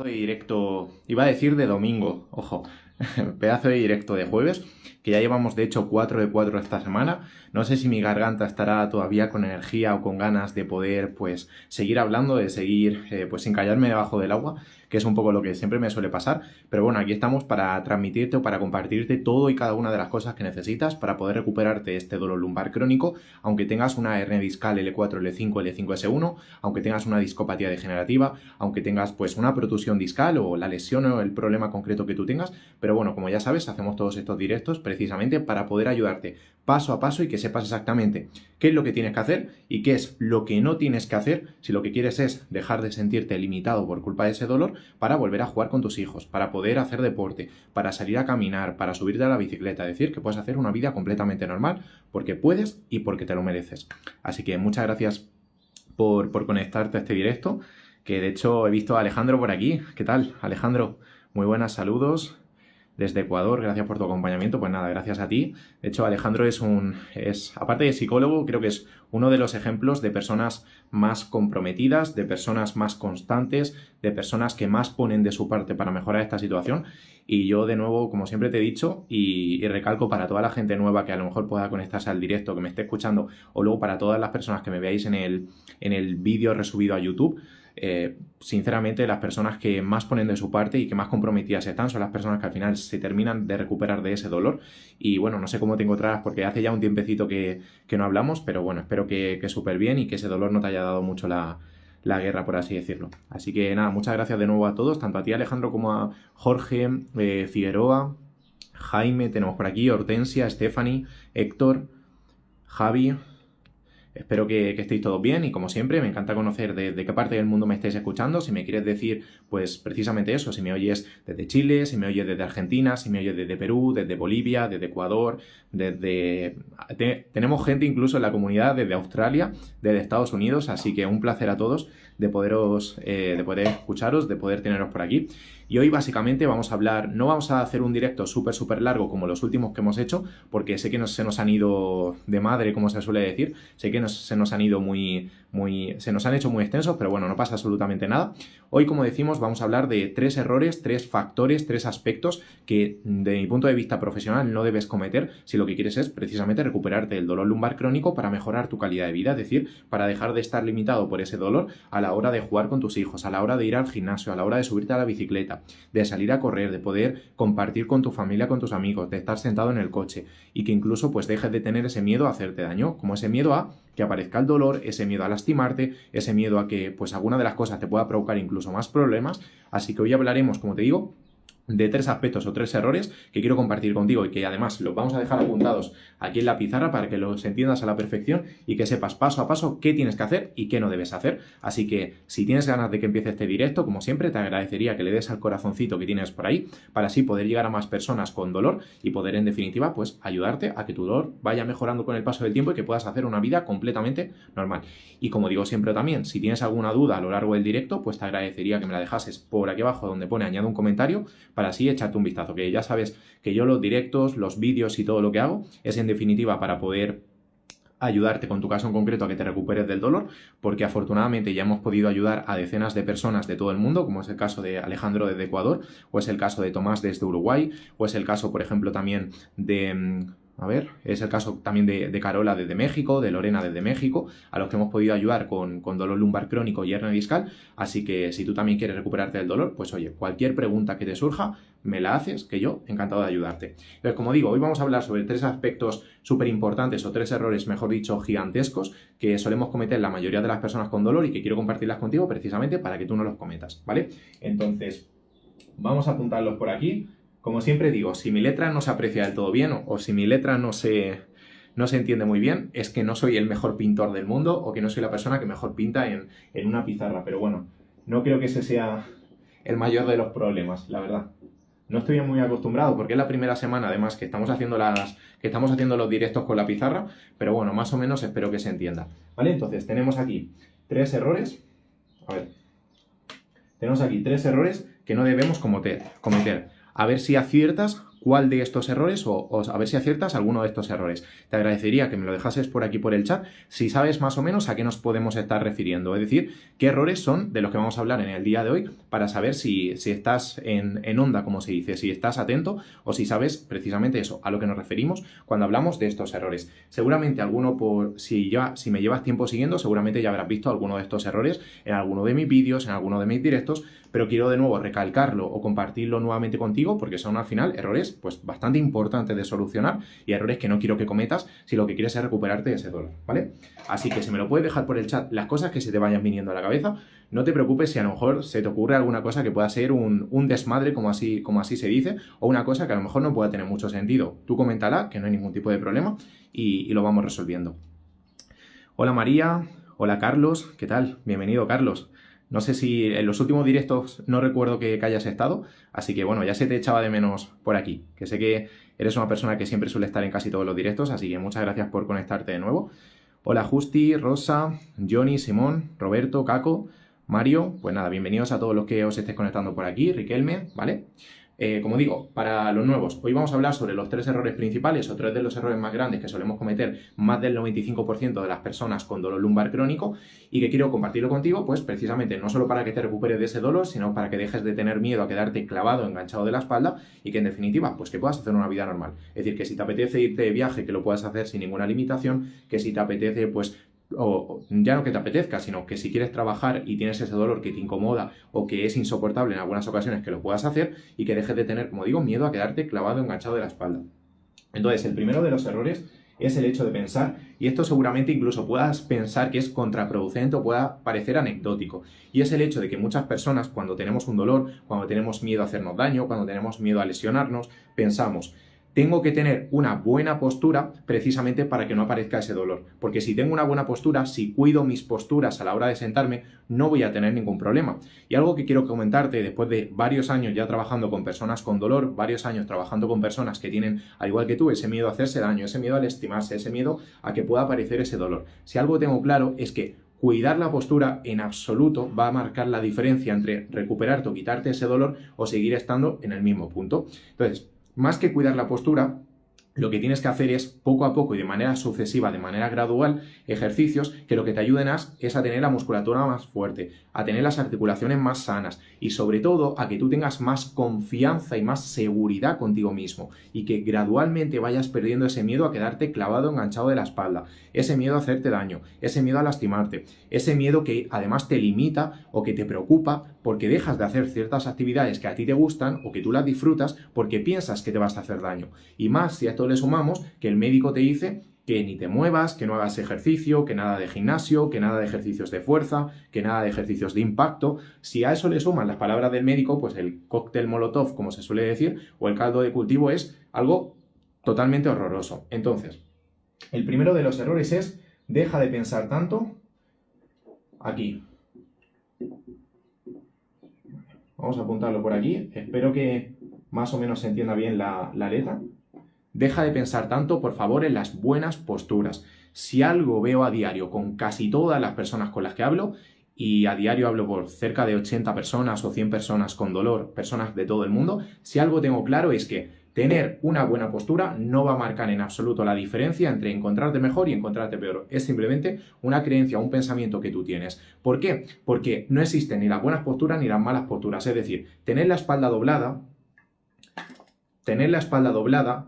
De directo, iba a decir de domingo, ojo, pedazo de directo de jueves, que ya llevamos de hecho 4 de 4 esta semana. No sé si mi garganta estará todavía con energía o con ganas de poder pues seguir hablando, de seguir pues sin callarme debajo del agua, que es un poco lo que siempre me suele pasar. Pero bueno, aquí estamos para transmitirte o para compartirte todo y cada una de las cosas que necesitas para poder recuperarte de este dolor lumbar crónico, aunque tengas una hernia discal L4, L5, L5S1, aunque tengas una discopatía degenerativa, aunque tengas pues una protusión discal o la lesión o el problema concreto que tú tengas. Pero bueno, como ya sabes, hacemos todos estos directos precisamente para poder ayudarte paso a paso y que sepas exactamente qué es lo que tienes que hacer y qué es lo que no tienes que hacer si lo que quieres es dejar de sentirte limitado por culpa de ese dolor para volver a jugar con tus hijos, para poder hacer deporte, para salir a caminar, para subirte a la bicicleta, es decir, que puedes hacer una vida completamente normal porque puedes y porque te lo mereces. Así que muchas gracias por conectarte a este directo, que de hecho he visto a Alejandro por aquí. ¿Qué tal, Alejandro? Muy buenas, saludos desde Ecuador, gracias por tu acompañamiento. Pues nada, gracias a ti. De hecho, Alejandro aparte de psicólogo, creo que es uno de los ejemplos de personas más comprometidas, de personas más constantes, de personas que más ponen de su parte para mejorar esta situación. Y yo, de nuevo, como siempre te he dicho, y recalco para toda la gente nueva que a lo mejor pueda conectarse al directo, que me esté escuchando, o luego para todas las personas que me veáis en el vídeo resubido a YouTube, sinceramente las personas que más ponen de su parte y que más comprometidas están son las personas que al final se terminan de recuperar de ese dolor. Y bueno, no sé cómo te encontrarás porque hace ya un tiempecito que no hablamos, pero bueno, espero que súper bien y que ese dolor no te haya dado mucho la guerra, por así decirlo. Así que nada, muchas gracias de nuevo a todos, tanto a ti, Alejandro, como a Jorge, Figueroa, Jaime, tenemos por aquí, Hortensia, Stephanie, Héctor, Javi. Espero que estéis todos bien y como siempre me encanta conocer de qué parte del mundo me estáis escuchando. Si me quieres decir pues precisamente eso, si me oyes desde Chile, si me oyes desde Argentina, si me oyes desde Perú, desde Bolivia, desde Ecuador, tenemos gente incluso en la comunidad desde Australia, desde Estados Unidos, así que un placer a todos de poder escucharos, de poder teneros por aquí. Y hoy básicamente vamos a hablar, no vamos a hacer un directo súper largo como los últimos que hemos hecho, porque sé que se nos han ido de madre, como se suele decir, sé que se nos han ido se nos han hecho muy extensos, pero bueno, no pasa absolutamente nada. Hoy, como decimos, vamos a hablar de 3 errores, 3 factores, 3 aspectos que de mi punto de vista profesional no debes cometer si lo que quieres es precisamente recuperarte del dolor lumbar crónico para mejorar tu calidad de vida, es decir, para dejar de estar limitado por ese dolor a la hora de jugar con tus hijos, a la hora de ir al gimnasio, a la hora de subirte a la bicicleta, de salir a correr, de poder compartir con tu familia, con tus amigos, de estar sentado en el coche y que incluso pues dejes de tener ese miedo a hacerte daño, como ese miedo a que aparezca el dolor, ese miedo a lastimarte, ese miedo a que pues alguna de las cosas te pueda provocar incluso más problemas. Así que hoy hablaremos, como te digo, de 3 aspectos o 3 errores que quiero compartir contigo y que además los vamos a dejar apuntados aquí en la pizarra para que los entiendas a la perfección y que sepas paso a paso qué tienes que hacer y qué no debes hacer. Así que si tienes ganas de que empiece este directo, como siempre, te agradecería que le des al corazoncito que tienes por ahí para así poder llegar a más personas con dolor y poder en definitiva pues ayudarte a que tu dolor vaya mejorando con el paso del tiempo y que puedas hacer una vida completamente normal. Y como digo siempre también, si tienes alguna duda a lo largo del directo, pues te agradecería que me la dejases por aquí abajo donde pone añade un comentario para así echarte un vistazo, que ya sabes que yo los directos, los vídeos y todo lo que hago es en definitiva para poder ayudarte con tu caso en concreto a que te recuperes del dolor, porque afortunadamente ya hemos podido ayudar a decenas de personas de todo el mundo, como es el caso de Alejandro desde Ecuador, o es el caso de Tomás desde Uruguay, o es el caso, por ejemplo, también es el caso también de Carola desde México, de Lorena desde México, a los que hemos podido ayudar con dolor lumbar crónico y hernia discal. Así que si tú también quieres recuperarte del dolor, pues oye, cualquier pregunta que te surja, me la haces, que yo encantado de ayudarte. Entonces, como digo, hoy vamos a hablar sobre 3 aspectos súper importantes o 3 errores, mejor dicho, gigantescos que solemos cometer la mayoría de las personas con dolor y que quiero compartirlas contigo precisamente para que tú no los cometas, ¿vale? Entonces, vamos a apuntarlos por aquí. Como siempre digo, si mi letra no se aprecia del todo bien o si mi letra no se entiende muy bien, es que no soy el mejor pintor del mundo o que no soy la persona que mejor pinta en una pizarra. Pero bueno, no creo que ese sea el mayor de los problemas, la verdad. No estoy muy acostumbrado porque es la primera semana además que estamos haciendo los directos con la pizarra, pero bueno, más o menos espero que se entienda. ¿Vale? Entonces, tenemos aquí 3 errores. A ver. Tenemos aquí 3 errores que no debemos cometer. A ver si aciertas cuál de estos errores o a ver si aciertas alguno de estos errores. Te agradecería que me lo dejases por aquí por el chat si sabes más o menos a qué nos podemos estar refiriendo, es decir, qué errores son de los que vamos a hablar en el día de hoy para saber si estás en onda, como se dice, si estás atento o si sabes precisamente eso, a lo que nos referimos cuando hablamos de estos errores. Seguramente alguno, si me llevas tiempo siguiendo, seguramente ya habrás visto alguno de estos errores en alguno de mis vídeos, en alguno de mis directos, pero quiero de nuevo recalcarlo o compartirlo nuevamente contigo porque son al final errores pues bastante importantes de solucionar y errores que no quiero que cometas si lo que quieres es recuperarte de ese dolor, ¿vale? Así que si me lo puedes dejar por el chat las cosas que se te vayan viniendo a la cabeza, no te preocupes si a lo mejor se te ocurre alguna cosa que pueda ser un desmadre, como así se dice, o una cosa que a lo mejor no pueda tener mucho sentido. Tú coméntala, que no hay ningún tipo de problema y lo vamos resolviendo. Hola María, hola Carlos, ¿qué tal? Bienvenido Carlos. No sé si en los últimos directos no recuerdo que hayas estado, así que bueno, ya se te echaba de menos por aquí, que sé que eres una persona que siempre suele estar en casi todos los directos, así que muchas gracias por conectarte de nuevo. Hola Justi, Rosa, Johnny, Simón, Roberto, Caco, Mario, pues nada, bienvenidos a todos los que os estéis conectando por aquí, Riquelme, ¿vale? Como digo, para los nuevos, hoy vamos a hablar sobre los 3 errores principales o 3 de los errores más grandes que solemos cometer más del 95% de las personas con dolor lumbar crónico y que quiero compartirlo contigo, pues precisamente no solo para que te recuperes de ese dolor, sino para que dejes de tener miedo a quedarte clavado, enganchado de la espalda y que en definitiva, pues que puedas hacer una vida normal. Es decir, que si te apetece irte de viaje, que lo puedas hacer sin ninguna limitación, que si te apetece, pues o ya no que te apetezca, sino que si quieres trabajar y tienes ese dolor que te incomoda o que es insoportable en algunas ocasiones, que lo puedas hacer y que dejes de tener, como digo, miedo a quedarte clavado, enganchado de la espalda. Entonces, el primero de los errores es el hecho de pensar, y esto seguramente incluso puedas pensar que es contraproducente o pueda parecer anecdótico, y es el hecho de que muchas personas, cuando tenemos un dolor, cuando tenemos miedo a hacernos daño, cuando tenemos miedo a lesionarnos, pensamos: tengo que tener una buena postura precisamente para que no aparezca ese dolor. Porque si tengo una buena postura, si cuido mis posturas a la hora de sentarme, no voy a tener ningún problema. Y algo que quiero comentarte, después de varios años ya trabajando con personas con dolor, varios años trabajando con personas que tienen, al igual que tú, ese miedo a hacerse daño, ese miedo a lastimarse, ese miedo a que pueda aparecer ese dolor. Si algo tengo claro es que cuidar la postura en absoluto va a marcar la diferencia entre recuperarte o quitarte ese dolor o seguir estando en el mismo punto. Entonces, más que cuidar la postura, lo que tienes que hacer es poco a poco y de manera sucesiva, de manera gradual, ejercicios que lo que te ayuden es a tener la musculatura más fuerte, a tener las articulaciones más sanas y sobre todo a que tú tengas más confianza y más seguridad contigo mismo y que gradualmente vayas perdiendo ese miedo a quedarte clavado, enganchado de la espalda, ese miedo a hacerte daño, ese miedo a lastimarte, ese miedo que además te limita o que te preocupa porque dejas de hacer ciertas actividades que a ti te gustan o que tú las disfrutas porque piensas que te vas a hacer daño. Y más si a esto le sumamos que el médico te dice que ni te muevas, que no hagas ejercicio, que nada de gimnasio, que nada de ejercicios de fuerza, que nada de ejercicios de impacto. Si a eso le suman las palabras del médico, pues el cóctel Molotov, como se suele decir, o el caldo de cultivo es algo totalmente horroroso. Entonces, el primero de los errores es: deja de pensar tanto aquí. Vamos a apuntarlo por aquí. Espero que más o menos se entienda bien la letra. Deja de pensar tanto, por favor, en las buenas posturas. Si algo veo a diario con casi todas las personas con las que hablo, y a diario hablo por cerca de 80 personas o 100 personas con dolor, personas de todo el mundo, si algo tengo claro es que tener una buena postura no va a marcar en absoluto la diferencia entre encontrarte mejor y encontrarte peor. Es simplemente una creencia, un pensamiento que tú tienes. ¿Por qué? Porque no existen ni las buenas posturas ni las malas posturas. Es decir, tener la espalda doblada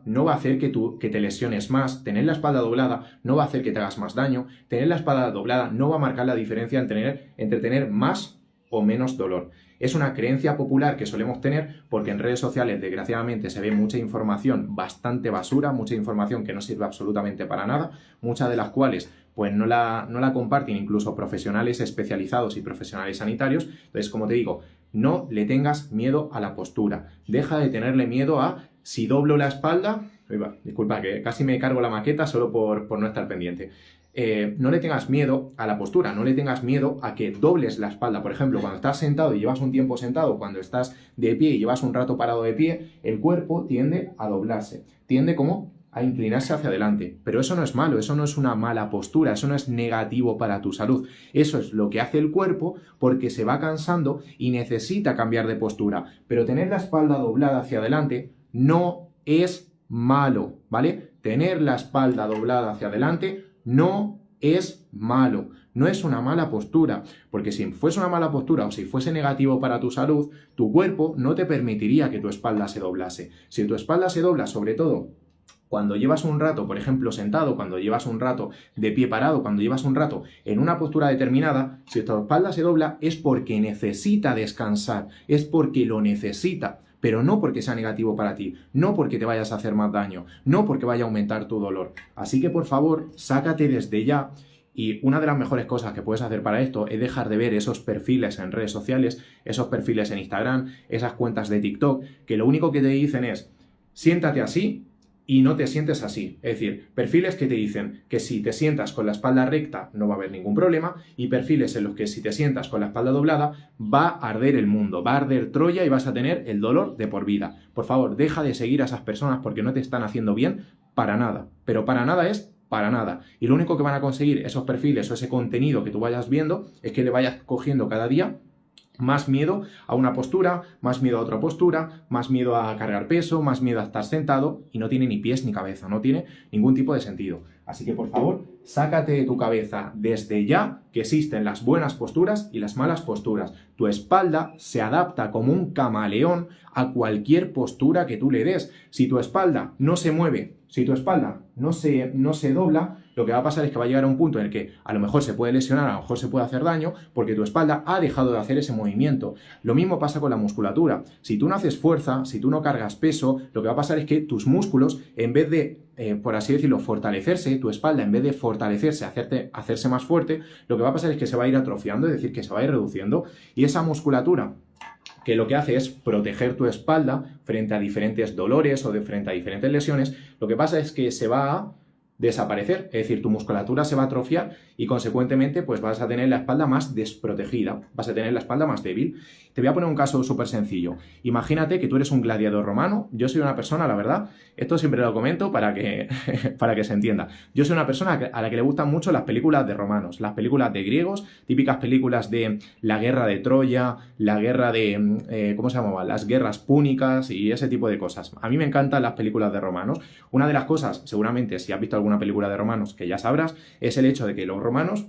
no va a hacer que te lesiones más, tener la espalda doblada no va a hacer que te hagas más daño, tener la espalda doblada no va a marcar la diferencia entre tener más o menos dolor. Es una creencia popular que solemos tener porque en redes sociales desgraciadamente se ve mucha información bastante basura, mucha información que no sirve absolutamente para nada, muchas de las cuales pues no la comparten incluso profesionales especializados y profesionales sanitarios. Entonces, como te digo, no le tengas miedo a la postura. Deja de tenerle miedo a si doblo la espalda. Disculpa, que casi me cargo la maqueta solo por no estar pendiente. No le tengas miedo a la postura, no le tengas miedo a que dobles la espalda. Por ejemplo, cuando estás sentado y llevas un tiempo sentado, cuando estás de pie y llevas un rato parado de pie, el cuerpo tiende a doblarse, tiende como a inclinarse hacia adelante. Pero eso no es malo, eso no es una mala postura, eso no es negativo para tu salud. Eso es lo que hace el cuerpo porque se va cansando y necesita cambiar de postura. Pero tener la espalda doblada hacia adelante no es malo, ¿vale? Tener la espalda doblada hacia adelante no es malo, no es una mala postura, porque si fuese una mala postura o si fuese negativo para tu salud, tu cuerpo no te permitiría que tu espalda se doblase. Si tu espalda se dobla, sobre todo cuando llevas un rato, por ejemplo, sentado, cuando llevas un rato de pie parado, cuando llevas un rato en una postura determinada, si tu espalda se dobla es porque necesita descansar, es porque lo necesita, pero no porque sea negativo para ti, no porque te vayas a hacer más daño, no porque vaya a aumentar tu dolor. Así que, por favor, sácate desde ya. Y una de las mejores cosas que puedes hacer para esto es dejar de ver esos perfiles en redes sociales, esos perfiles en Instagram, esas cuentas de TikTok, que lo único que te dicen es, siéntate así y no te sientes así. Es decir, perfiles que te dicen que si te sientas con la espalda recta no va a haber ningún problema, y perfiles en los que si te sientas con la espalda doblada va a arder el mundo, va a arder Troya y vas a tener el dolor de por vida. Por favor, deja de seguir a esas personas porque no te están haciendo bien para nada. Pero para nada es para nada. Y lo único que van a conseguir esos perfiles o ese contenido que tú vayas viendo es que le vayas cogiendo cada día más miedo a una postura, más miedo a otra postura, más miedo a cargar peso, más miedo a estar sentado, y no tiene ni pies ni cabeza, no tiene ningún tipo de sentido. Así que, por favor, sácate de tu cabeza desde ya que existen las buenas posturas y las malas posturas. Tu espalda se adapta como un camaleón a cualquier postura que tú le des. Si tu espalda no se mueve, si tu espalda no se dobla, lo que va a pasar es que va a llegar a un punto en el que a lo mejor se puede lesionar, a lo mejor se puede hacer daño, porque tu espalda ha dejado de hacer ese movimiento. Lo mismo pasa con la musculatura. Si tú no haces fuerza, si tú no cargas peso, lo que va a pasar es que tus músculos, en vez de, por así decirlo, fortalecerse, tu espalda, en vez de fortalecerse, hacerse más fuerte, lo que va a pasar es que se va a ir atrofiando, es decir, que se va a ir reduciendo, y esa musculatura que lo que hace es proteger tu espalda frente a diferentes dolores o frente a diferentes lesiones, lo que pasa es que se va a desaparecer, es decir, tu musculatura se va a atrofiar y consecuentemente pues vas a tener la espalda más desprotegida, vas a tener la espalda más débil. Te voy a poner un caso súper sencillo. Imagínate que tú eres un gladiador romano. Yo soy una persona, la verdad, esto siempre lo comento para que se entienda. Yo soy una persona a la que le gustan mucho las películas de romanos, las películas de griegos, típicas películas de la guerra de Troya, la guerra de, ¿cómo se llamaba? Las guerras púnicas y ese tipo de cosas. A mí me encantan las películas de romanos. Una de las cosas, seguramente, si has visto alguna película de romanos que ya sabrás, es el hecho de que los romanos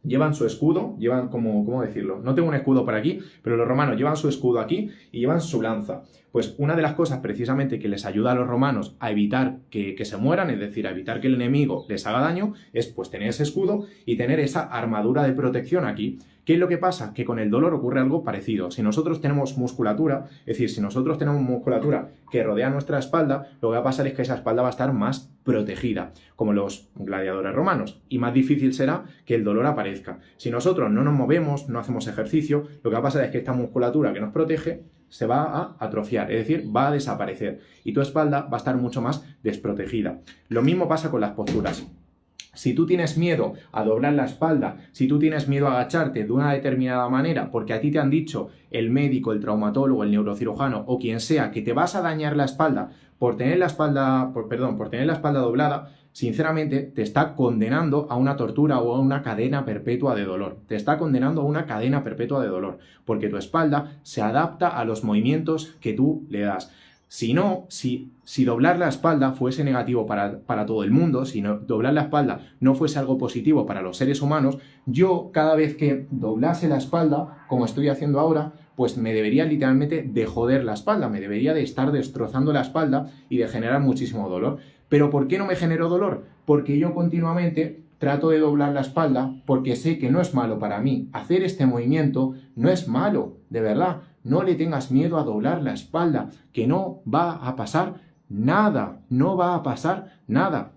llevan su escudo, llevan como, ¿cómo decirlo? No tengo un escudo por aquí, pero los romanos llevan su escudo aquí y llevan su lanza. Pues una de las cosas precisamente que les ayuda a los romanos a evitar que se mueran, es decir, a evitar que el enemigo les haga daño, es pues tener ese escudo y tener esa armadura de protección aquí. ¿Qué es lo que pasa? Que con el dolor ocurre algo parecido. Si nosotros tenemos musculatura, es decir, si nosotros tenemos musculatura que rodea nuestra espalda, lo que va a pasar es que esa espalda va a estar más protegida, como los gladiadores romanos, y más difícil será que el dolor aparezca. Si nosotros no nos movemos, no hacemos ejercicio, lo que va a pasar es que esta musculatura que nos protege se va a atrofiar, es decir, va a desaparecer, y tu espalda va a estar mucho más desprotegida. Lo mismo pasa con las posturas. Si tú tienes miedo a doblar la espalda, si tú tienes miedo a agacharte de una determinada manera porque a ti te han dicho el médico, el traumatólogo, el neurocirujano o quien sea que te vas a dañar la espalda por tener la espalda doblada, sinceramente te está condenando a una tortura o a una cadena perpetua de dolor. Te está condenando a una cadena perpetua de dolor porque tu espalda se adapta a los movimientos que tú le das. Si no, si doblar la espalda fuese negativo para todo el mundo, si doblar la espalda no fuese algo positivo para los seres humanos, yo cada vez que doblase la espalda, como estoy haciendo ahora, pues me debería literalmente de joder la espalda, me debería de estar destrozando la espalda y de generar muchísimo dolor. ¿Pero por qué no me genero dolor? Porque yo continuamente trato de doblar la espalda porque sé que no es malo para mí. Hacer este movimiento no es malo, de verdad. No le tengas miedo a doblar la espalda, que no va a pasar nada, no va a pasar nada.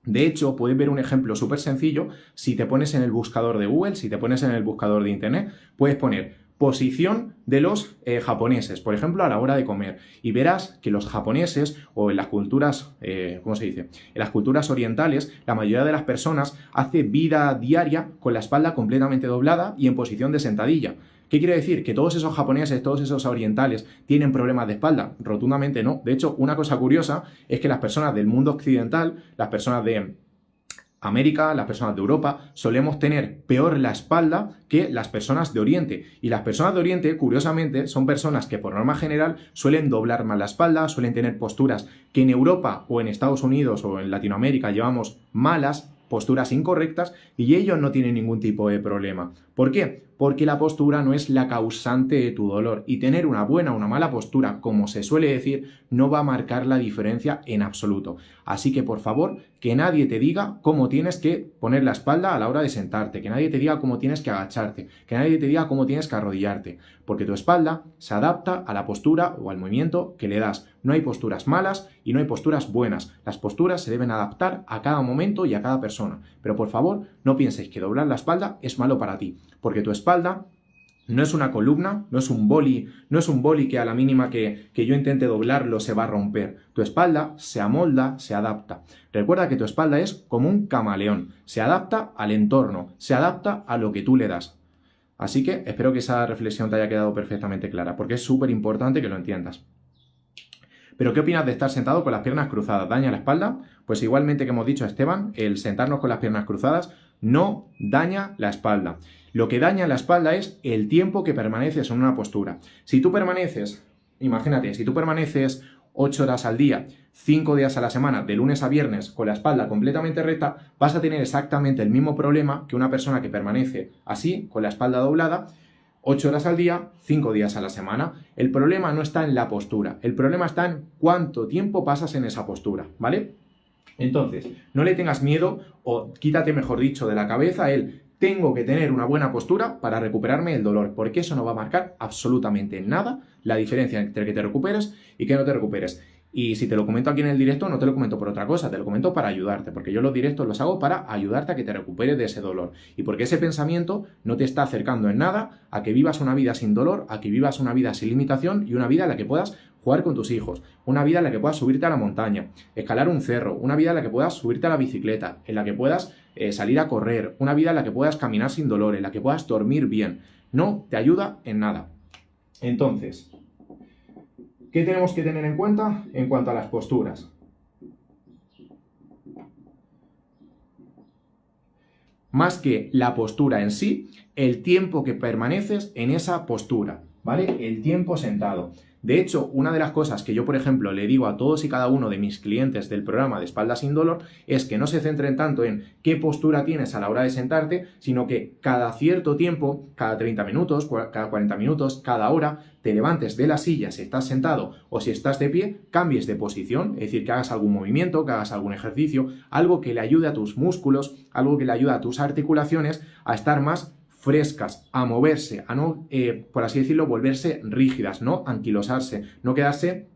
De hecho, puedes ver un ejemplo súper sencillo. Si te pones en el buscador de Google, si te pones en el buscador de Internet, puedes poner posición de los japoneses, por ejemplo, a la hora de comer, y verás que los japoneses, o en las culturas, ¿cómo se dice? En las culturas orientales, la mayoría de las personas hace vida diaria con la espalda completamente doblada y en posición de sentadilla. ¿Qué quiere decir? ¿Que todos esos japoneses, todos esos orientales tienen problemas de espalda? Rotundamente no. De hecho, una cosa curiosa es que las personas del mundo occidental, las personas de América, las personas de Europa, solemos tener peor la espalda que las personas de Oriente. Y las personas de Oriente, curiosamente, son personas que por norma general suelen doblar mal la espalda, suelen tener posturas que en Europa o en Estados Unidos o en Latinoamérica llevamos malas, posturas incorrectas, y ellos no tienen ningún tipo de problema. ¿Por qué? Porque la postura no es la causante de tu dolor, y tener una buena o una mala postura, como se suele decir, no va a marcar la diferencia en absoluto. Así que, por favor, que nadie te diga cómo tienes que poner la espalda a la hora de sentarte, que nadie te diga cómo tienes que agacharte, que nadie te diga cómo tienes que arrodillarte, porque tu espalda se adapta a la postura o al movimiento que le das. No hay posturas malas y no hay posturas buenas. Las posturas se deben adaptar a cada momento y a cada persona. Pero por favor, no pienses que doblar la espalda es malo para ti, porque tu espalda no es una columna, no es un boli que a la mínima que yo intente doblarlo se va a romper. Tu espalda se amolda, se adapta. Recuerda que tu espalda es como un camaleón, se adapta al entorno, se adapta a lo que tú le das. Así que espero que esa reflexión te haya quedado perfectamente clara, porque es súper importante que lo entiendas. ¿Pero qué opinas de estar sentado con las piernas cruzadas? ¿Daña la espalda? Pues igualmente que hemos dicho Esteban, el sentarnos con las piernas cruzadas no daña la espalda. Lo que daña la espalda es el tiempo que permaneces en una postura. Si tú permaneces, imagínate, si tú permaneces 8 horas al día, 5 días a la semana, de lunes a viernes, con la espalda completamente recta, vas a tener exactamente el mismo problema que una persona que permanece así, con la espalda doblada, 8 horas al día, 5 días a la semana. El problema no está en la postura, el problema está en cuánto tiempo pasas en esa postura, ¿vale? Entonces, no le tengas miedo, o quítate, mejor dicho, de la cabeza el tengo que tener una buena postura para recuperarme el dolor, porque eso no va a marcar absolutamente nada la diferencia entre que te recuperes y que no te recuperes. Y si te lo comento aquí en el directo, no te lo comento por otra cosa, te lo comento para ayudarte, porque yo los directos los hago para ayudarte a que te recuperes de ese dolor. Y porque ese pensamiento no te está acercando en nada a que vivas una vida sin dolor, a que vivas una vida sin limitación y una vida en la que puedas jugar con tus hijos, una vida en la que puedas subirte a la montaña, escalar un cerro, una vida en la que puedas subirte a la bicicleta, en la que puedas salir a correr, una vida en la que puedas caminar sin dolor, en la que puedas dormir bien. No te ayuda en nada. Entonces, ¿qué tenemos que tener en cuenta en cuanto a las posturas? Más que la postura en sí, el tiempo que permaneces en esa postura, ¿vale? El tiempo sentado. De hecho, una de las cosas que yo, por ejemplo, le digo a todos y cada uno de mis clientes del programa de Espalda Sin Dolor es que no se centren tanto en qué postura tienes a la hora de sentarte, sino que cada cierto tiempo, cada 30 minutos, cada 40 minutos, cada hora, te levantes de la silla si estás sentado o si estás de pie, cambies de posición, es decir, que hagas algún movimiento, que hagas algún ejercicio, algo que le ayude a tus músculos, algo que le ayude a tus articulaciones a estar más frescas, a moverse, a no, por así decirlo, volverse rígidas, no anquilosarse, no quedarse,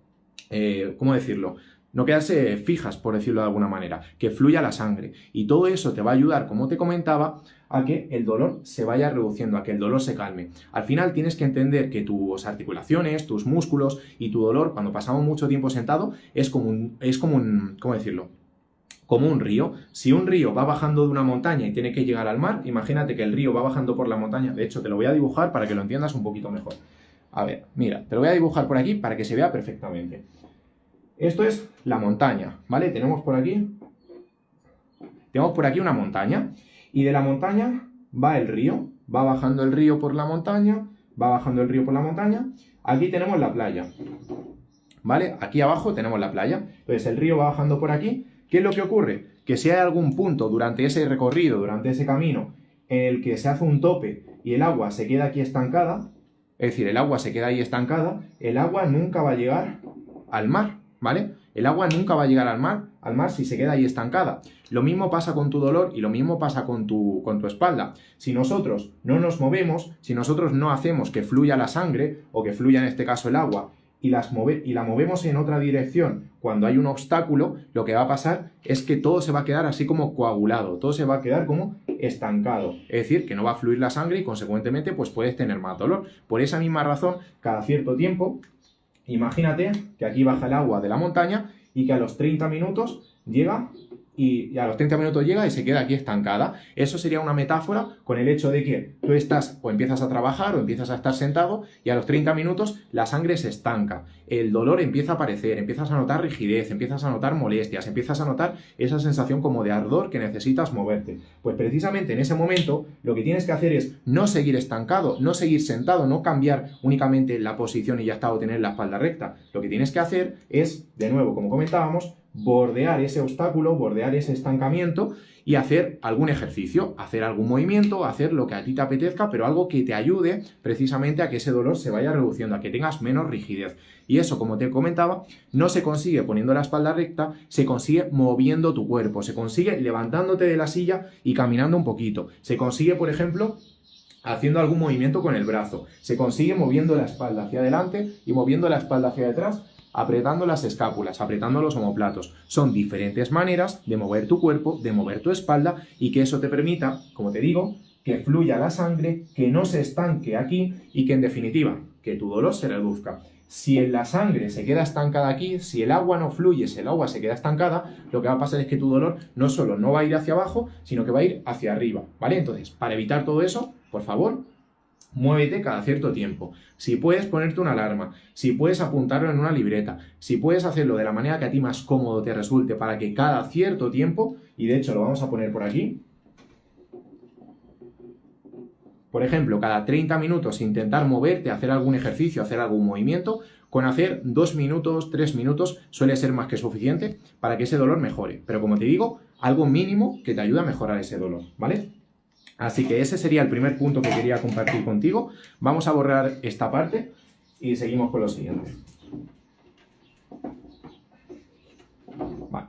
¿cómo decirlo? No quedarse fijas, por decirlo de alguna manera, que fluya la sangre. Y todo eso te va a ayudar, como te comentaba, a que el dolor se vaya reduciendo, a que el dolor se calme. Al final tienes que entender que tus articulaciones, tus músculos y tu dolor, cuando pasamos mucho tiempo sentado, es como un, ¿cómo decirlo? Como un río. Si un río va bajando de una montaña y tiene que llegar al mar, imagínate que el río va bajando por la montaña. De hecho, te lo voy a dibujar para que lo entiendas un poquito mejor. A ver, mira, te lo voy a dibujar por aquí para que se vea perfectamente. Esto es la montaña, ¿vale? Tenemos por aquí una montaña y de la montaña va el río. Va bajando el río por la montaña, va bajando el río por la montaña. Aquí tenemos la playa, ¿vale? Aquí abajo tenemos la playa. Entonces el río va bajando por aquí. ¿Qué es lo que ocurre? Que si hay algún punto durante ese recorrido, durante ese camino, en el que se hace un tope y el agua se queda aquí estancada, es decir, el agua se queda ahí estancada, el agua nunca va a llegar al mar, ¿vale? El agua nunca va a llegar al mar si se queda ahí estancada. Lo mismo pasa con tu dolor y lo mismo pasa con tu espalda. Si nosotros no nos movemos, si nosotros no hacemos que fluya la sangre, o que fluya en este caso el agua, y la movemos en otra dirección cuando hay un obstáculo, lo que va a pasar es que todo se va a quedar así como coagulado, todo se va a quedar como estancado, es decir, que no va a fluir la sangre y consecuentemente pues puedes tener más dolor. Por esa misma razón, cada cierto tiempo, imagínate que aquí baja el agua de la montaña y que a los 30 minutos llega y a los 30 minutos llega y se queda aquí estancada. Eso sería una metáfora con el hecho de que tú estás o empiezas a trabajar o empiezas a estar sentado y a los 30 minutos la sangre se estanca, el dolor empieza a aparecer, empiezas a notar rigidez, empiezas a notar molestias, empiezas a notar esa sensación como de ardor que necesitas moverte. Pues precisamente en ese momento lo que tienes que hacer es no seguir estancado, no seguir sentado, no cambiar únicamente la posición y ya está, o tener la espalda recta. Lo que tienes que hacer es, de nuevo, como comentábamos, bordear ese obstáculo, bordear ese estancamiento y hacer algún ejercicio, hacer algún movimiento, hacer lo que a ti te apetezca, pero algo que te ayude precisamente a que ese dolor se vaya reduciendo, a que tengas menos rigidez. Y eso, como te comentaba, no se consigue poniendo la espalda recta, se consigue moviendo tu cuerpo, se consigue levantándote de la silla y caminando un poquito. Se consigue, por ejemplo, haciendo algún movimiento con el brazo. Se consigue moviendo la espalda hacia adelante y moviendo la espalda hacia atrás, apretando las escápulas, apretando los omóplatos. Son diferentes maneras de mover tu cuerpo, de mover tu espalda y que eso te permita, como te digo, que fluya la sangre, que no se estanque aquí y que en definitiva, que tu dolor se reduzca. Si en la sangre se queda estancada aquí, si el agua no fluye, si el agua se queda estancada, lo que va a pasar es que tu dolor no solo no va a ir hacia abajo, sino que va a ir hacia arriba, ¿vale? Entonces, para evitar todo eso, por favor, muévete cada cierto tiempo. Si puedes ponerte una alarma, si puedes apuntarlo en una libreta, si puedes hacerlo de la manera que a ti más cómodo te resulte para que cada cierto tiempo, y de hecho lo vamos a poner por aquí, por ejemplo, cada 30 minutos intentar moverte, hacer algún ejercicio, hacer algún movimiento, con hacer 2 minutos, 3 minutos suele ser más que suficiente para que ese dolor mejore. Pero como te digo, algo mínimo que te ayude a mejorar ese dolor, ¿vale? Así que ese sería el primer punto que quería compartir contigo. Vamos a borrar esta parte y seguimos con lo siguiente. Vale.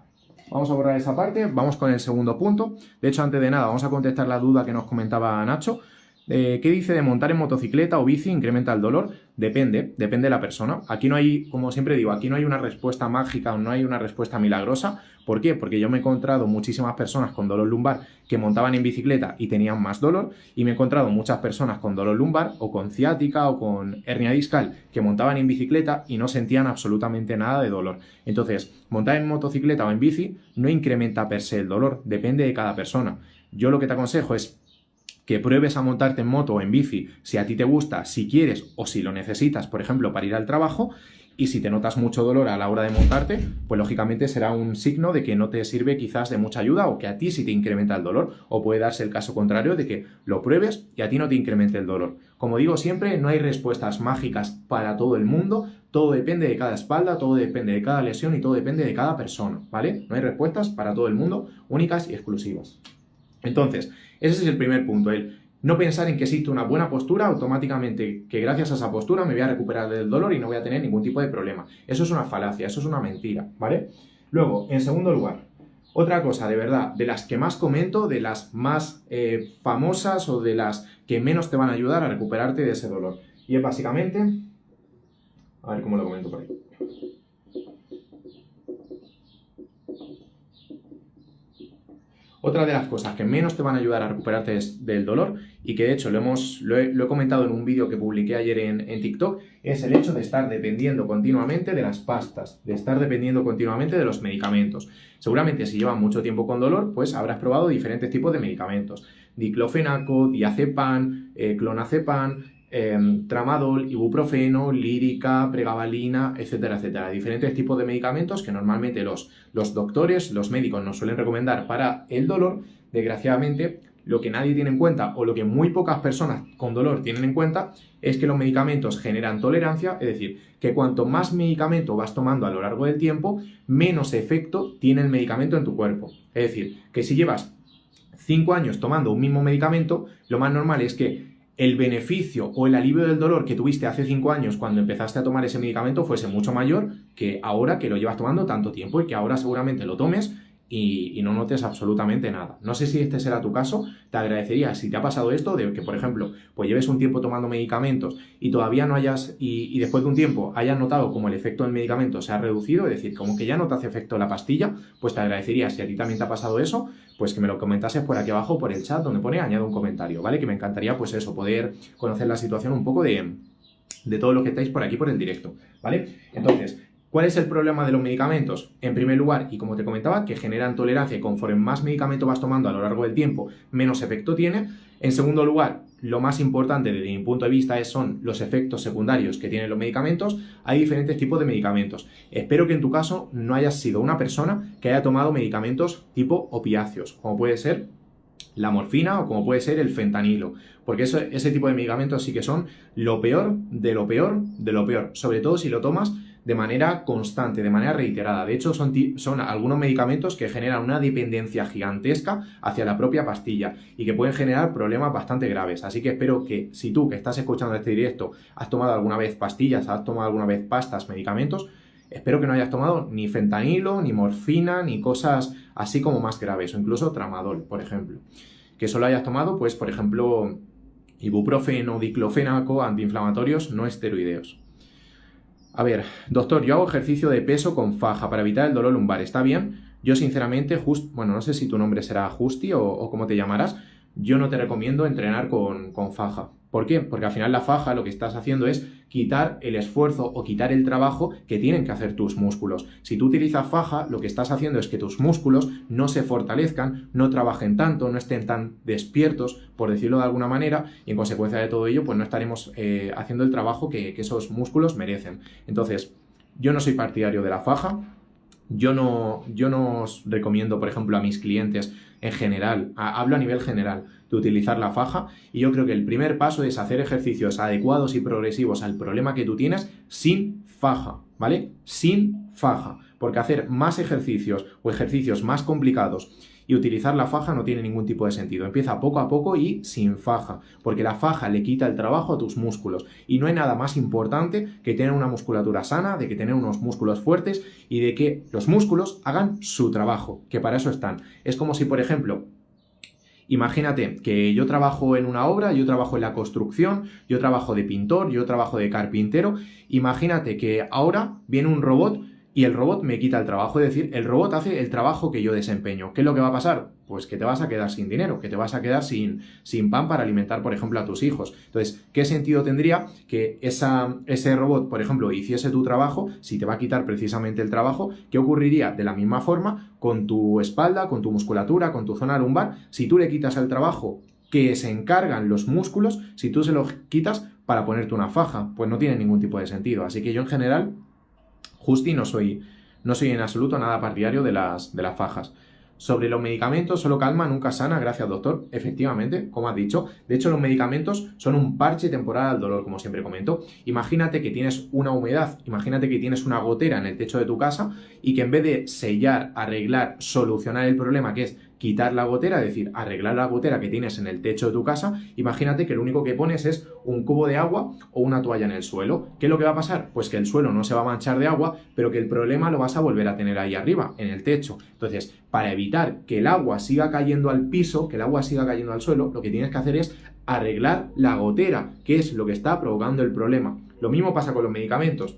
Vamos a borrar esa parte, vamos con el segundo punto. De hecho, antes de nada, vamos a contestar la duda que nos comentaba Nacho. ¿Qué dice de montar en motocicleta o bici incrementa el dolor? Depende de la persona. Aquí no hay, como siempre digo, aquí no hay una respuesta mágica o no hay una respuesta milagrosa. ¿Por qué? Porque yo me he encontrado muchísimas personas con dolor lumbar que montaban en bicicleta y tenían más dolor, y me he encontrado muchas personas con dolor lumbar o con ciática o con hernia discal que montaban en bicicleta y no sentían absolutamente nada de dolor. Entonces, montar en motocicleta o en bici no incrementa per se el dolor, depende de cada persona. Yo lo que te aconsejo es que pruebes a montarte en moto o en bici si a ti te gusta, si quieres o si lo necesitas, por ejemplo, para ir al trabajo, y si te notas mucho dolor a la hora de montarte, pues lógicamente será un signo de que no te sirve quizás de mucha ayuda o que a ti sí te incrementa el dolor, o puede darse el caso contrario de que lo pruebes y a ti no te incremente el dolor. Como digo siempre, no hay respuestas mágicas para todo el mundo, todo depende de cada espalda, todo depende de cada lesión y todo depende de cada persona, ¿vale? No hay respuestas para todo el mundo únicas y exclusivas. Entonces, ese es el primer punto, el no pensar en que existe una buena postura automáticamente, que gracias a esa postura me voy a recuperar del dolor y no voy a tener ningún tipo de problema. Eso es una falacia, eso es una mentira, ¿vale? Luego, en segundo lugar, otra cosa, de verdad, de las que más comento, de las más famosas o de las que menos te van a ayudar a recuperarte de ese dolor. Y es básicamente, a ver cómo lo comento por ahí. Otra de las cosas que menos te van a ayudar a recuperarte del dolor, y que de hecho lo he comentado en un vídeo que publiqué ayer en TikTok, es el hecho de estar dependiendo continuamente de las pastas, de estar dependiendo continuamente de los medicamentos. Seguramente si llevas mucho tiempo con dolor, pues habrás probado diferentes tipos de medicamentos. Diclofenaco, diazepam, clonazepam, tramadol, ibuprofeno, lírica, pregabalina, etcétera, etcétera. Diferentes tipos de medicamentos que normalmente los doctores, los médicos nos suelen recomendar para el dolor. Desgraciadamente, lo que nadie tiene en cuenta o lo que muy pocas personas con dolor tienen en cuenta es que los medicamentos generan tolerancia, es decir, que cuanto más medicamento vas tomando a lo largo del tiempo, menos efecto tiene el medicamento en tu cuerpo. Es decir, que si llevas 5 años tomando un mismo medicamento, lo más normal es que el beneficio o el alivio del dolor que tuviste hace 5 años cuando empezaste a tomar ese medicamento fuese mucho mayor que ahora que lo llevas tomando tanto tiempo, y que ahora seguramente lo tomes y no notes absolutamente nada. No sé si este será tu caso. Te agradecería, si te ha pasado esto, de que, por ejemplo, pues lleves un tiempo tomando medicamentos y todavía no hayas, y después de un tiempo hayas notado como el efecto del medicamento se ha reducido, es decir, como que ya no te hace efecto la pastilla, pues te agradecería, si a ti también te ha pasado eso, pues que me lo comentases por aquí abajo, por el chat, donde pone añade un comentario, ¿vale? Que me encantaría, pues eso, poder conocer la situación un poco de todos los que estáis por aquí por el directo, ¿vale? Entonces, ¿Cuál es el problema de los medicamentos? En primer lugar, y como te comentaba, que generan tolerancia y conforme más medicamento vas tomando a lo largo del tiempo, menos efecto tiene. En segundo lugar, lo más importante desde mi punto de vista son los efectos secundarios que tienen los medicamentos. Hay diferentes tipos de medicamentos. Espero que en tu caso no hayas sido una persona que haya tomado medicamentos tipo opiáceos, como puede ser la morfina o como puede ser el fentanilo, porque ese tipo de medicamentos sí que son lo peor de lo peor de lo peor, sobre todo si lo tomas de manera constante, de manera reiterada. De hecho, son algunos medicamentos que generan una dependencia gigantesca hacia la propia pastilla y que pueden generar problemas bastante graves. Así que espero que si tú que estás escuchando este directo has tomado alguna vez pastillas, has tomado alguna vez pastas, medicamentos, espero que no hayas tomado ni fentanilo, ni morfina, ni cosas así como más graves, o incluso tramadol, por ejemplo. Que solo hayas tomado, pues, por ejemplo, ibuprofeno, diclofenaco, antiinflamatorios no esteroideos. A ver, doctor, yo hago ejercicio de peso con faja para evitar el dolor lumbar, ¿está bien? Yo sinceramente, bueno, no sé si tu nombre será Justi o cómo te llamarás, yo no te recomiendo entrenar con faja. ¿Por qué? Porque al final la faja lo que estás haciendo es quitar el esfuerzo o quitar el trabajo que tienen que hacer tus músculos. Si tú utilizas faja, lo que estás haciendo es que tus músculos no se fortalezcan, no trabajen tanto, no estén tan despiertos, por decirlo de alguna manera, y en consecuencia de todo ello, pues no estaremos haciendo el trabajo que esos músculos merecen. Entonces, yo no soy partidario de la faja. Yo no os recomiendo, por ejemplo, a mis clientes en general, hablo a nivel general, de utilizar la faja, y yo creo que el primer paso es hacer ejercicios adecuados y progresivos al problema que tú tienes sin faja, ¿vale? Sin faja, porque hacer más ejercicios o ejercicios más complicados y utilizar la faja no tiene ningún tipo de sentido. Empieza poco a poco y sin faja, porque la faja le quita el trabajo a tus músculos y no hay nada más importante que tener una musculatura sana, de que tener unos músculos fuertes y de que los músculos hagan su trabajo, que para eso están. Es como si, por ejemplo, imagínate que yo trabajo en una obra, yo trabajo en la construcción, yo trabajo de pintor, yo trabajo de carpintero. Imagínate que ahora viene un robot y el robot me quita el trabajo, es decir, el robot hace el trabajo que yo desempeño. ¿Qué es lo que va a pasar? Pues que te vas a quedar sin dinero, que te vas a quedar sin pan para alimentar, por ejemplo, a tus hijos. Entonces, ¿qué sentido tendría que ese robot, por ejemplo, hiciese tu trabajo si te va a quitar precisamente el trabajo? ¿Qué ocurriría de la misma forma con tu espalda, con tu musculatura, con tu zona lumbar? Si tú le quitas el trabajo que se encargan los músculos, si tú se los quitas para ponerte una faja, pues no tiene ningún tipo de sentido. Así que yo en general, Justi, no soy en absoluto nada partidario de las fajas. Sobre los medicamentos, solo calma, nunca sana, gracias doctor. Efectivamente, como has dicho. De hecho, los medicamentos son un parche temporal al dolor, como siempre comento. Imagínate que tienes una humedad, imagínate que tienes una gotera en el techo de tu casa y que en vez de sellar, arreglar, solucionar el problema, que es quitar la gotera, es decir, arreglar la gotera que tienes en el techo de tu casa, imagínate que lo único que pones es un cubo de agua o una toalla en el suelo. ¿Qué es lo que va a pasar? Pues que el suelo no se va a manchar de agua, pero que el problema lo vas a volver a tener ahí arriba, en el techo. Entonces, para evitar que el agua siga cayendo al piso, que el agua siga cayendo al suelo, lo que tienes que hacer es arreglar la gotera, que es lo que está provocando el problema. Lo mismo pasa con los medicamentos.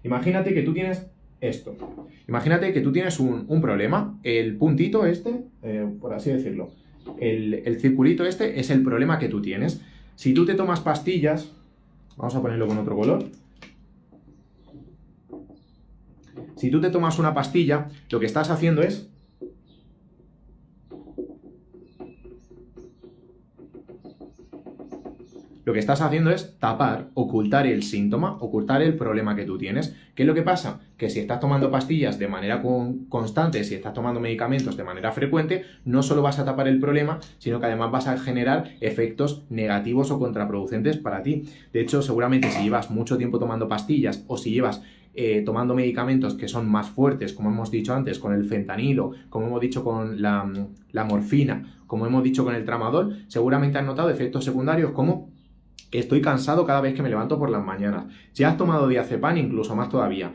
Imagínate que tú tienes esto. Imagínate que tú tienes un problema, el puntito este, por así decirlo, el circulito este es el problema que tú tienes. Si tú te tomas pastillas, vamos a ponerlo con otro color. Si tú te tomas una pastilla, lo que estás haciendo es tapar, ocultar el síntoma, ocultar el problema que tú tienes. ¿Qué es lo que pasa? Que si estás tomando pastillas de manera constante, si estás tomando medicamentos de manera frecuente, no solo vas a tapar el problema, sino que además vas a generar efectos negativos o contraproducentes para ti. De hecho, seguramente si llevas mucho tiempo tomando pastillas o si llevas tomando medicamentos que son más fuertes, como hemos dicho antes, con el fentanilo, como hemos dicho con la morfina, como hemos dicho con el tramadol, seguramente has notado efectos secundarios como estoy cansado cada vez que me levanto por las mañanas. Si has tomado diazepam, incluso más todavía,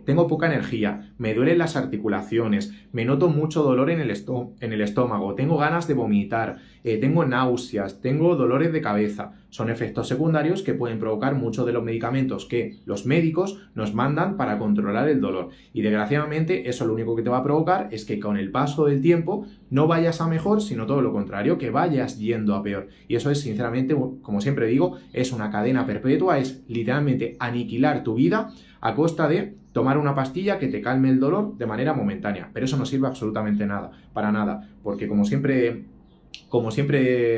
tengo poca energía, me duelen las articulaciones, me noto mucho dolor en el estómago, tengo ganas de vomitar, tengo náuseas, tengo dolores de cabeza. Son efectos secundarios que pueden provocar muchos de los medicamentos que los médicos nos mandan para controlar el dolor. Y desgraciadamente eso lo único que te va a provocar es que con el paso del tiempo no vayas a mejor, sino todo lo contrario, que vayas yendo a peor. Y eso es, sinceramente, como siempre digo, es una cadena perpetua, es literalmente aniquilar tu vida a costa de tomar una pastilla que te calme el dolor de manera momentánea. Pero eso no sirve absolutamente nada, para nada, porque como siempre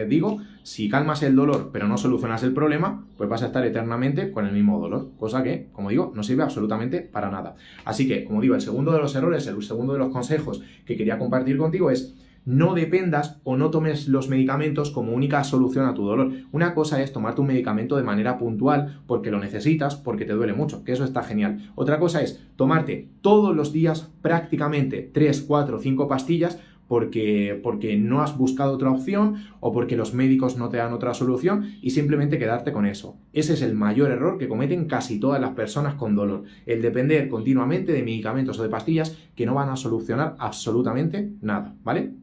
digo, si calmas el dolor pero no solucionas el problema, pues vas a estar eternamente con el mismo dolor, cosa que, como digo, no sirve absolutamente para nada. Así que, como digo, el segundo de los errores, el segundo de los consejos que quería compartir contigo es: no dependas o no tomes los medicamentos como única solución a tu dolor. Una cosa es tomarte un medicamento de manera puntual porque lo necesitas, porque te duele mucho, que eso está genial. Otra cosa es tomarte todos los días prácticamente 3, 4, 5 pastillas porque no has buscado otra opción o porque los médicos no te dan otra solución y simplemente quedarte con eso. Ese es el mayor error que cometen casi todas las personas con dolor, el depender continuamente de medicamentos o de pastillas que no van a solucionar absolutamente nada, ¿vale?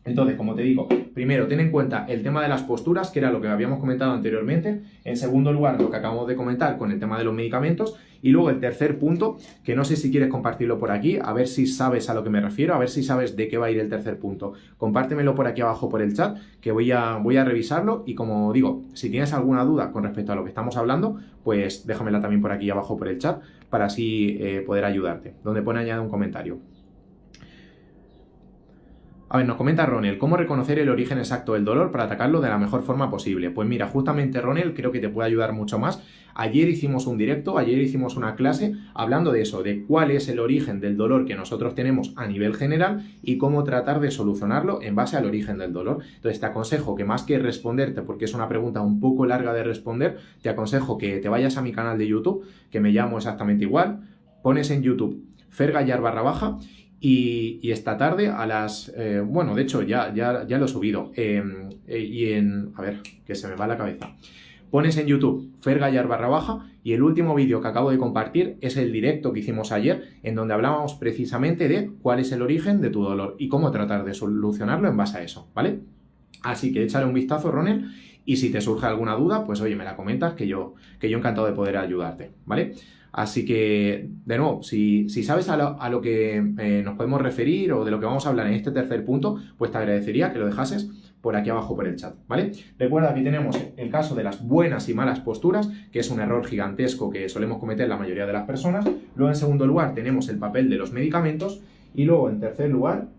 Entonces, como te digo, primero ten en cuenta el tema de las posturas, que era lo que habíamos comentado anteriormente. En segundo lugar, lo que acabamos de comentar con el tema de los medicamentos. Y luego el tercer punto, que no sé si quieres compartirlo por aquí, a ver si sabes a lo que me refiero, a ver si sabes de qué va a ir el tercer punto. Compártemelo por aquí abajo por el chat, que voy a revisarlo. Y como digo, si tienes alguna duda con respecto a lo que estamos hablando, pues déjamela también por aquí abajo por el chat, para así poder ayudarte. Donde pone añade un comentario. A ver, nos comenta Ronel, ¿cómo reconocer el origen exacto del dolor para atacarlo de la mejor forma posible? Pues mira, justamente Ronel creo que te puede ayudar mucho más. Ayer hicimos un directo, ayer hicimos una clase hablando de eso, de cuál es el origen del dolor que nosotros tenemos a nivel general y cómo tratar de solucionarlo en base al origen del dolor. Entonces te aconsejo que más que responderte, porque es una pregunta un poco larga de responder, te aconsejo que te vayas a mi canal de YouTube, que me llamo exactamente igual, pones en YouTube @fergallar_, y esta tarde a las... bueno, de hecho ya lo he subido. A ver, que se me va la cabeza. Pones en YouTube Fergallar _ y el último vídeo que acabo de compartir es el directo que hicimos ayer, en donde hablábamos precisamente de cuál es el origen de tu dolor y cómo tratar de solucionarlo en base a eso, ¿vale? Así que échale un vistazo, Ronel, y si te surge alguna duda, pues oye, me la comentas, que yo encantado de poder ayudarte, ¿vale? Así que, de nuevo, si sabes a lo que nos podemos referir o de lo que vamos a hablar en este tercer punto, pues te agradecería que lo dejases por aquí abajo por el chat, ¿vale? Recuerda, aquí tenemos el caso de las buenas y malas posturas, que es un error gigantesco que solemos cometer la mayoría de las personas. Luego, en segundo lugar, tenemos el papel de los medicamentos. Y luego, en tercer lugar,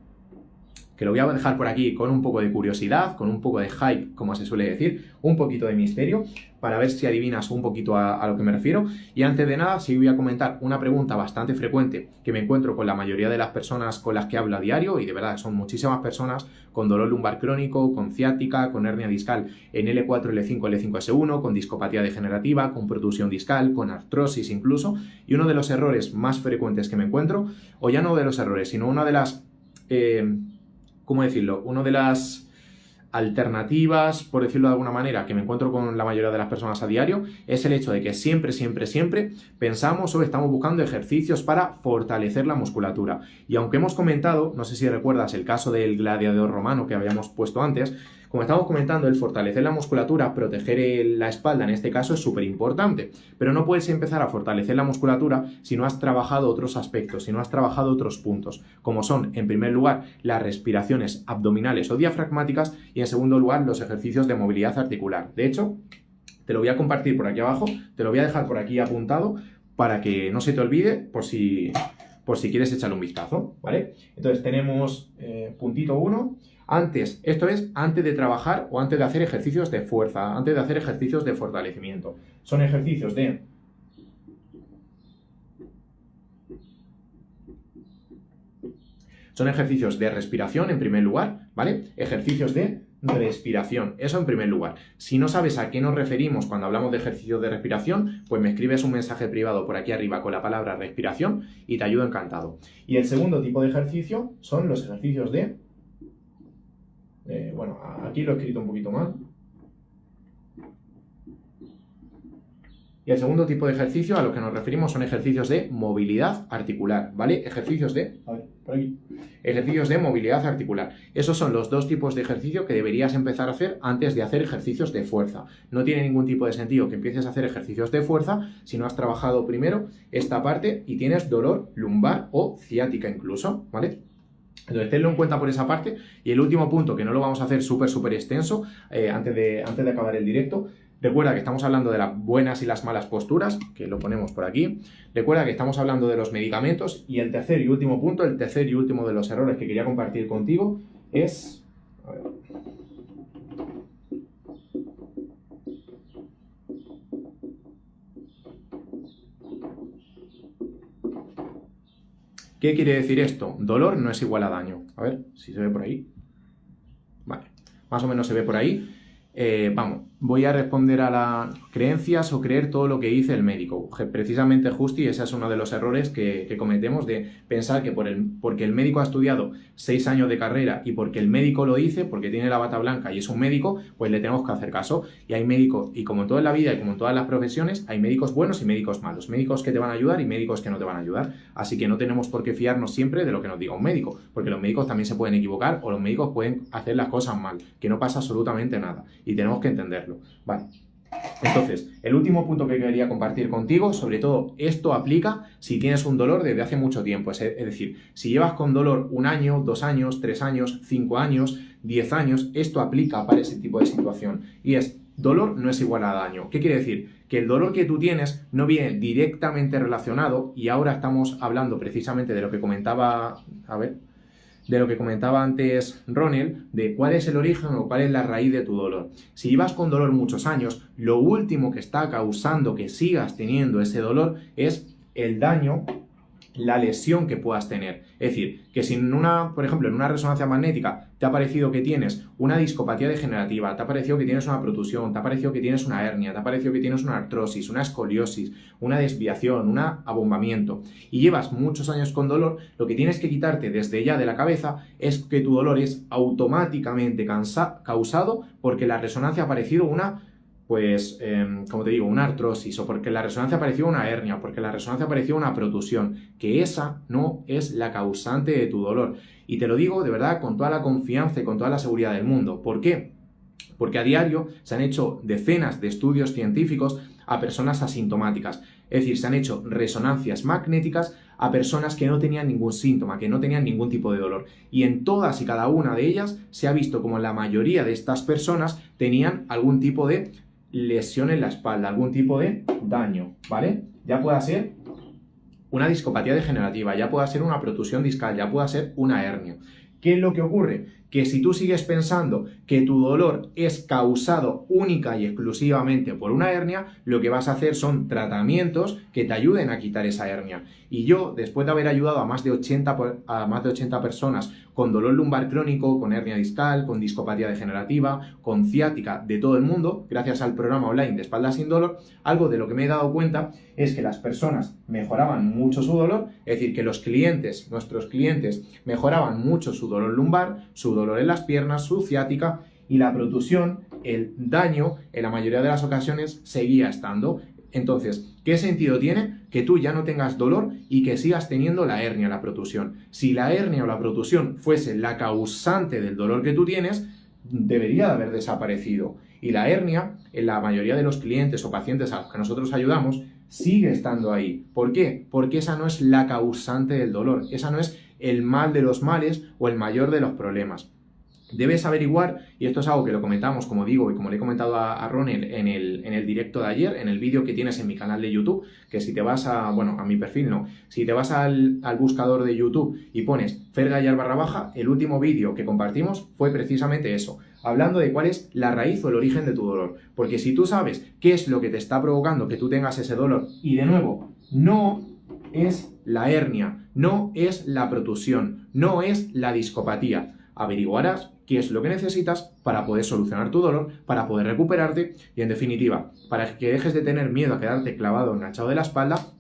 que lo voy a dejar por aquí con un poco de curiosidad, con un poco de hype, como se suele decir, un poquito de misterio, para ver si adivinas un poquito a lo que me refiero. Y antes de nada, sí voy a comentar una pregunta bastante frecuente que me encuentro con la mayoría de las personas con las que hablo a diario, y de verdad son muchísimas personas con dolor lumbar crónico, con ciática, con hernia discal en L4, L5, L5S1, con discopatía degenerativa, con protusión discal, con artrosis incluso. Y uno de los errores más frecuentes que me encuentro, o ya no de los errores, sino una de las... ¿cómo decirlo? Una de las alternativas, por decirlo de alguna manera, que me encuentro con la mayoría de las personas a diario, es el hecho de que siempre pensamos o estamos buscando ejercicios para fortalecer la musculatura. Y aunque hemos comentado, no sé si recuerdas el caso del gladiador romano que habíamos puesto antes, como estamos comentando, el fortalecer la musculatura, proteger la espalda en este caso es súper importante, pero no puedes empezar a fortalecer la musculatura si no has trabajado otros aspectos, si no has trabajado otros puntos, como son, en primer lugar, las respiraciones abdominales o diafragmáticas y, en segundo lugar, los ejercicios de movilidad articular. De hecho, te lo voy a compartir por aquí abajo, te lo voy a dejar por aquí apuntado para que no se te olvide por si quieres echarle un vistazo, ¿vale? Entonces tenemos puntito 1. Esto es antes de trabajar o antes de hacer ejercicios de fuerza, antes de hacer ejercicios de fortalecimiento. Son ejercicios de respiración en primer lugar, ¿vale? Ejercicios de respiración, eso en primer lugar. Si no sabes a qué nos referimos cuando hablamos de ejercicios de respiración, pues me escribes un mensaje privado por aquí arriba con la palabra respiración y te ayudo encantado. Y el segundo tipo de ejercicio son los ejercicios de... bueno, aquí lo he escrito un poquito mal. Y el segundo tipo de ejercicio a lo que nos referimos son ejercicios de movilidad articular, ¿vale? Ejercicios de... A ver, por aquí. Ejercicios de movilidad articular. Esos son los dos tipos de ejercicio que deberías empezar a hacer antes de hacer ejercicios de fuerza. No tiene ningún tipo de sentido que empieces a hacer ejercicios de fuerza si no has trabajado primero esta parte y tienes dolor lumbar o ciática incluso, ¿vale? Entonces, tenlo en cuenta por esa parte. Y el último punto, que no lo vamos a hacer súper extenso antes de acabar el directo. Recuerda que estamos hablando de las buenas y las malas posturas, que lo ponemos por aquí. Recuerda que estamos hablando de los medicamentos. Y el tercer y último punto, el tercer y último de los errores que quería compartir contigo es... A ver. ¿Qué quiere decir esto? Dolor no es igual a daño. A ver si se ve por ahí. Vale, más o menos se ve por ahí. Vamos, voy a responder a las creencias o creer todo lo que dice el médico. Precisamente, Justi, ese es uno de los errores que cometemos, de pensar que porque el médico ha estudiado 6 años de carrera y porque el médico lo dice, porque tiene la bata blanca y es un médico, pues le tenemos que hacer caso. Y hay médicos, y como en toda la vida y como en todas las profesiones, hay médicos buenos y médicos malos. Médicos que te van a ayudar y médicos que no te van a ayudar. Así que no tenemos por qué fiarnos siempre de lo que nos diga un médico, porque los médicos también se pueden equivocar o los médicos pueden hacer las cosas mal, que no pasa absolutamente nada. Y tenemos que entenderlo. Vale. Entonces, el último punto que quería compartir contigo, sobre todo esto aplica si tienes un dolor desde hace mucho tiempo. Es decir, si llevas con dolor 1 año, 2 años, 3 años, 5 años, 10 años, esto aplica para ese tipo de situación. Y es, dolor no es igual a daño. ¿Qué quiere decir? Que el dolor que tú tienes no viene directamente relacionado, y ahora estamos hablando precisamente de lo que comentaba, de lo que comentaba antes Ronel, de cuál es el origen o cuál es la raíz de tu dolor. Si llevas con dolor muchos años, lo último que está causando que sigas teniendo ese dolor es el daño, la lesión que puedas tener. Es decir, que si por ejemplo, en una resonancia magnética te ha parecido que tienes una discopatía degenerativa, te ha parecido que tienes una protusión, te ha parecido que tienes una hernia, te ha parecido que tienes una artrosis, una escoliosis, una desviación, un abombamiento, y llevas muchos años con dolor, lo que tienes que quitarte desde ya de la cabeza es que tu dolor es automáticamente causado porque la resonancia ha aparecido como te digo, una artrosis, o porque la resonancia apareció una hernia, o porque la resonancia apareció una protusión, que esa no es la causante de tu dolor. Y te lo digo de verdad con toda la confianza y con toda la seguridad del mundo. ¿Por qué? Porque a diario se han hecho decenas de estudios científicos a personas asintomáticas. Es decir, se han hecho resonancias magnéticas a personas que no tenían ningún síntoma, que no tenían ningún tipo de dolor. Y en todas y cada una de ellas se ha visto como la mayoría de estas personas tenían algún tipo de lesión en la espalda, algún tipo de daño, ¿vale? Ya pueda ser una discopatía degenerativa, ya pueda ser una protusión discal, ya pueda ser una hernia. ¿Qué es lo que ocurre? Que si tú sigues pensando que tu dolor es causado única y exclusivamente por una hernia, lo que vas a hacer son tratamientos que te ayuden a quitar esa hernia. Y yo, después de haber ayudado a más de 80 personas con dolor lumbar crónico, con hernia discal, con discopatía degenerativa, con ciática de todo el mundo, gracias al programa online de Espalda Sin Dolor, algo de lo que me he dado cuenta es que las personas mejoraban mucho su dolor, es decir, que nuestros clientes mejoraban mucho su dolor lumbar, su dolor en las piernas, su ciática, y la protusión, el daño, en la mayoría de las ocasiones seguía estando. Entonces, ¿qué sentido tiene que tú ya no tengas dolor y que sigas teniendo la hernia, la protusión? Si la hernia o la protusión fuese la causante del dolor que tú tienes, debería de haber desaparecido. Y la hernia, en la mayoría de los clientes o pacientes a los que nosotros ayudamos, sigue estando ahí. ¿Por qué? Porque esa no es la causante del dolor, esa no es el mal de los males o el mayor de los problemas. Debes averiguar, y esto es algo que lo comentamos, como digo, y como le he comentado a Ronel en el directo de ayer, en el vídeo que tienes en mi canal de YouTube, que si te vas a mi perfil no, si te vas al buscador de YouTube y pones Fergallar _, el último vídeo que compartimos fue precisamente eso, hablando de cuál es la raíz o el origen de tu dolor. Porque si tú sabes qué es lo que te está provocando que tú tengas ese dolor, y de nuevo, no es la hernia, no es la protusión, no es la discopatía, averiguarás qué es lo que necesitas para poder solucionar tu dolor, para poder recuperarte y, en definitiva, para que dejes de tener miedo a quedarte clavado, enganchado de la espalda,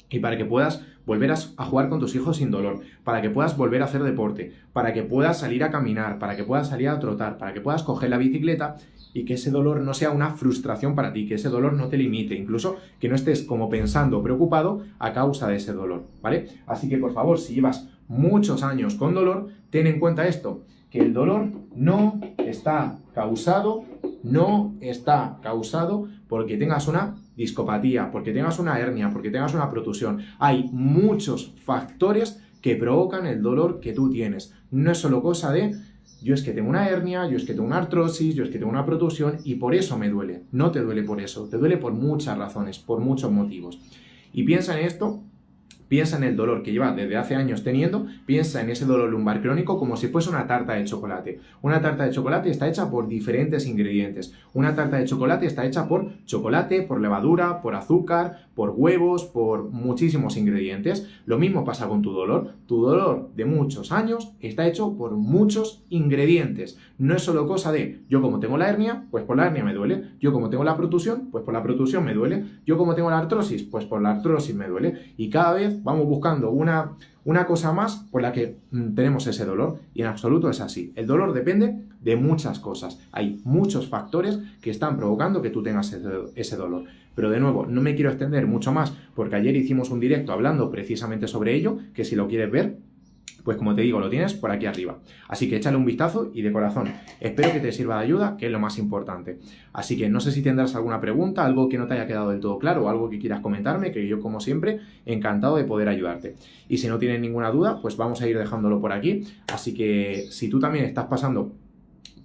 y para que puedas volver a jugar con tus hijos sin dolor, para que puedas volver a hacer deporte, para que puedas salir a caminar, para que puedas salir a trotar, para que puedas coger la bicicleta y que ese dolor no sea una frustración para ti, que ese dolor no te limite, incluso que no estés como pensando o preocupado a causa de ese dolor, ¿vale? Así que, por favor, si llevas muchos años con dolor, ten en cuenta esto, que el dolor no está causado porque tengas una discopatía, porque tengas una hernia, porque tengas una protusión. Hay muchos factores que provocan el dolor que tú tienes. No es solo cosa de yo es que tengo una hernia, yo es que tengo una artrosis, yo es que tengo una protusión y por eso me duele. No te duele por eso, te duele por muchas razones, por muchos motivos. Y piensa en esto. Piensa en el dolor que lleva desde hace años teniendo, piensa en ese dolor lumbar crónico como si fuese una tarta de chocolate. Una tarta de chocolate está hecha por diferentes ingredientes. Una tarta de chocolate está hecha por chocolate, por levadura, por azúcar, por huevos, por muchísimos ingredientes. Lo mismo pasa con tu dolor. Tu dolor de muchos años está hecho por muchos ingredientes. No es solo cosa de yo como tengo la hernia, pues por la hernia me duele. Yo como tengo la protusión, pues por la protusión me duele. Yo como tengo la artrosis, pues por la artrosis me duele. Y cada vez vamos buscando una cosa más por la que tenemos ese dolor y en absoluto es así. El dolor depende de muchas cosas. Hay muchos factores que están provocando que tú tengas ese dolor. Pero de nuevo, no me quiero extender mucho más porque ayer hicimos un directo hablando precisamente sobre ello, que si lo quieres ver, pues como te digo, lo tienes por aquí arriba. Así que échale un vistazo y de corazón, espero que te sirva de ayuda, que es lo más importante. Así que no sé si tendrás alguna pregunta, algo que no te haya quedado del todo claro o algo que quieras comentarme, que yo, como siempre, encantado de poder ayudarte. Y si no tienes ninguna duda, pues vamos a ir dejándolo por aquí. Así que si tú también estás pasando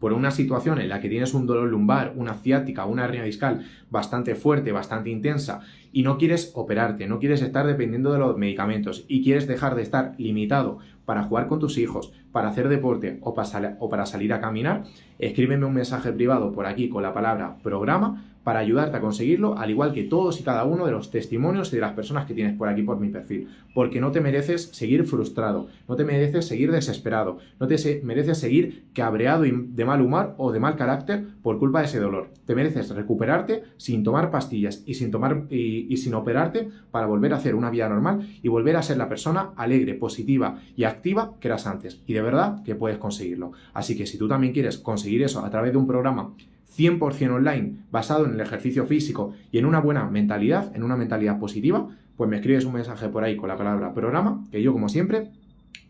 por una situación en la que tienes un dolor lumbar, una ciática, una hernia discal bastante fuerte, bastante intensa y no quieres operarte, no quieres estar dependiendo de los medicamentos y quieres dejar de estar limitado para jugar con tus hijos, para hacer deporte o para salir a caminar, escríbeme un mensaje privado por aquí con la palabra programa para ayudarte a conseguirlo, al igual que todos y cada uno de los testimonios y de las personas que tienes por aquí por mi perfil. Porque no te mereces seguir frustrado, no te mereces seguir desesperado, no te mereces seguir cabreado y de mal humor o de mal carácter por culpa de ese dolor. Te mereces recuperarte sin tomar pastillas y sin operarte para volver a hacer una vida normal y volver a ser la persona alegre, positiva y activa que eras antes. Y de verdad que puedes conseguirlo. Así que si tú también quieres conseguir eso a través de un programa 100% online, basado en el ejercicio físico y en una buena mentalidad, en una mentalidad positiva, pues me escribes un mensaje por ahí con la palabra programa, que yo, como siempre,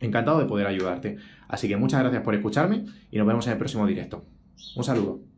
encantado de poder ayudarte. Así que muchas gracias por escucharme y nos vemos en el próximo directo. Un saludo.